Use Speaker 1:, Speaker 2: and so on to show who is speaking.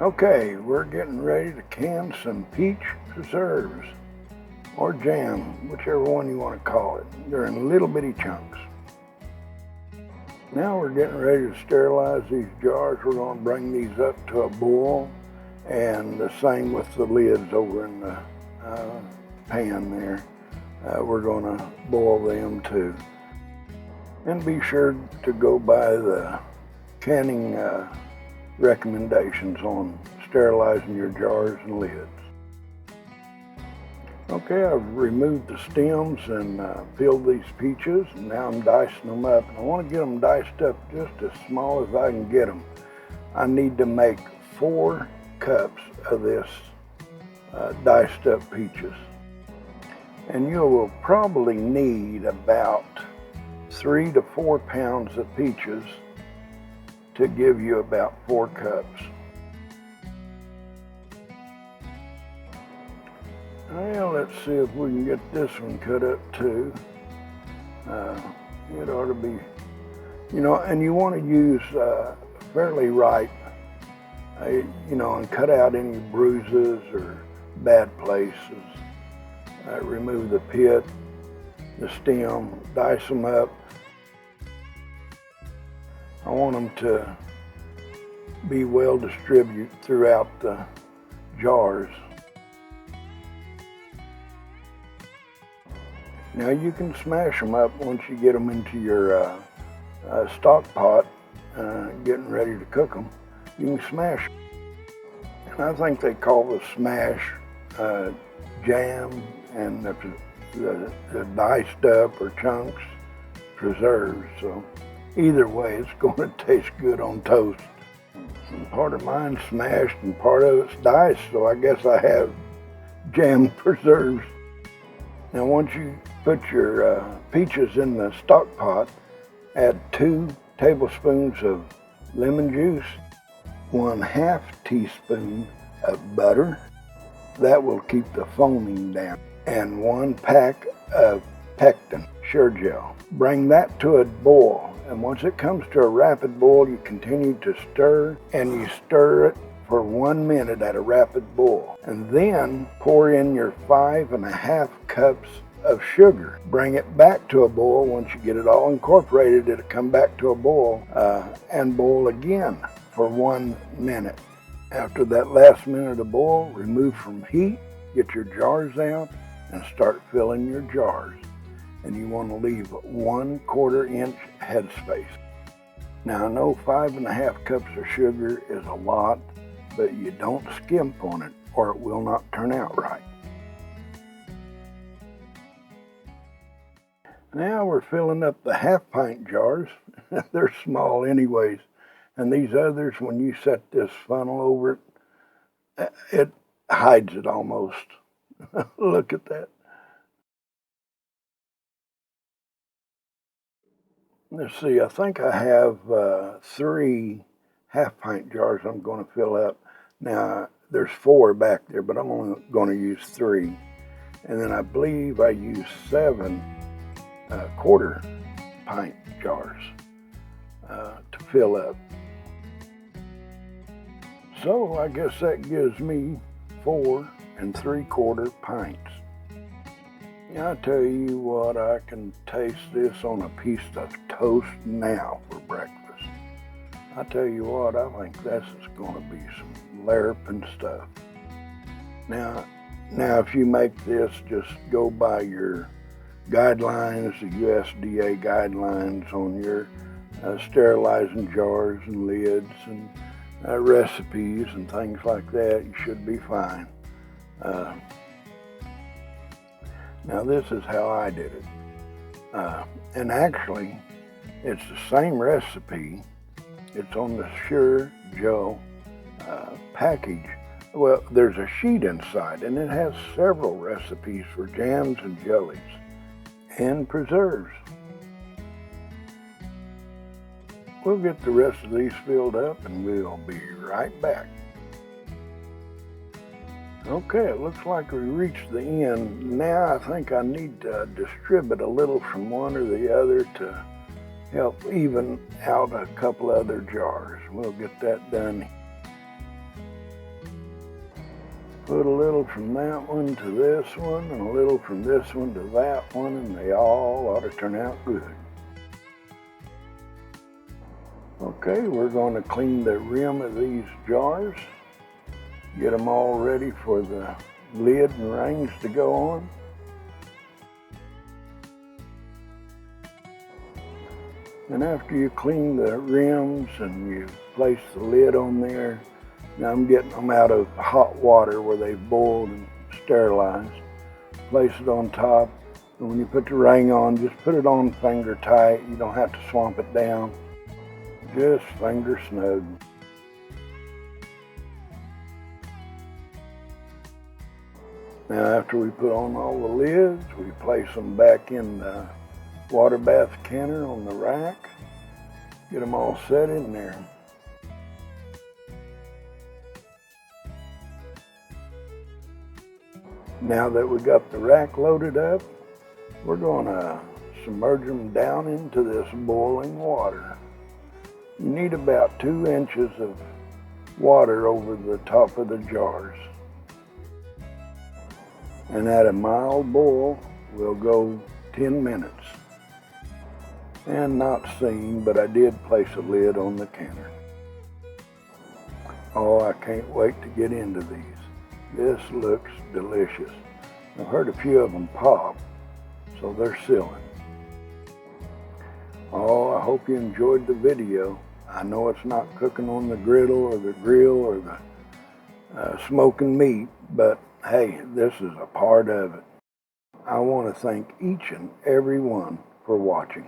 Speaker 1: Okay, we're getting ready to can some peach preserves, or jam, whichever one you want to call it. They're in little bitty chunks. Now we're getting ready to sterilize these jars. We're going to bring these up to a boil, and the same with the lids over in the pan there. We're going to boil them too. And be sure to go by the canning recommendations on sterilizing your jars and lids. Okay, I've removed the stems and peeled these peaches, and now I'm dicing them up. And I want to get them diced up just as small as I can get them. I need to make 4 cups of this diced up peaches. And you will probably need about 3 to 4 pounds of peaches to give you about 4 cups. Well, let's see if we can get this one cut up too. It ought to be, and you want to use fairly ripe, and cut out any bruises or bad places. Remove the pit, the stem, dice them up. I want them to be well distributed throughout the jars. Now you can smash them up once you get them into your stock pot, getting ready to cook them. You can smash them. And I think they call the smash jam, and the diced up or chunks preserves. So either way, it's going to taste good on toast. And part of mine's smashed and part of it's diced, so I guess I have jam preserves. Now once you put your peaches in the stock pot, add 2 tablespoons of lemon juice, 1/2 teaspoon of butter. That will keep the foaming down, and 1 pack of pectin, Sure Gel. Bring that to a boil, and once it comes to a rapid boil, you continue to stir, and you stir it for 1 minute at a rapid boil. And then pour in your 5.5 cups of sugar. Bring it back to a boil. Once you get it all incorporated, it'll come back to a boil and boil again for 1 minute. After that last minute of boil, remove from heat, get your jars out, and start filling your jars. And you want to leave 1/4 inch headspace. Now I know 5.5 cups of sugar is a lot, but you don't skimp on it or it will not turn out right. Now we're filling up the 1/2 pint jars. They're small anyways. And these others, when you set this funnel over it, it hides it almost. Look at that. Let's see, I think I have 3 1/2 pint jars I'm going to fill up. Now, there's 4 back there, but I'm only going to use 3. And then I believe I use 7 1/4 pint jars to fill up. So I guess that gives me 4 3/4 pints. Yeah, I tell you what, I can taste this on a piece of toast now for breakfast. I tell you what, I think this is going to be some larpin stuff. Now if you make this, just go by your guidelines, the USDA guidelines on your sterilizing jars and lids and recipes and things like that. You should be fine. Now this is how I did it. And actually, it's the same recipe. It's on the Sure Gel package. Well, there's a sheet inside, and it has several recipes for jams and jellies and preserves. We'll get the rest of these filled up and we'll be right back. Okay, it looks like we reached the end. Now I think I need to distribute a little from one or the other to help even out a couple other jars. We'll get that done. Put a little from that one to this one, and a little from this one to that one, and they all ought to turn out good. Okay, we're going to clean the rim of these jars, get them all ready for the lid and rings to go on. And after you clean the rims and you place the lid on there, now I'm getting them out of hot water where they've boiled and sterilized. Place it on top, and when you put the ring on, just put it on finger tight. You don't have to swamp it down, just finger snug. Now after we put on all the lids, we place them back in the water bath canner on the rack. Get them all set in there. Now that we got the rack loaded up, we're going to submerge them down into this boiling water. You need about 2 inches of water over the top of the jars. And at a mild boil, we'll go 10 minutes. And not seen, but I did place a lid on the canner. Oh, I can't wait to get into these. This looks delicious. I've heard a few of them pop, so they're sealing. Oh, I hope you enjoyed the video. I know it's not cooking on the griddle or the grill or the smoking meat, but hey, this is a part of it. I want to thank each and every one for watching.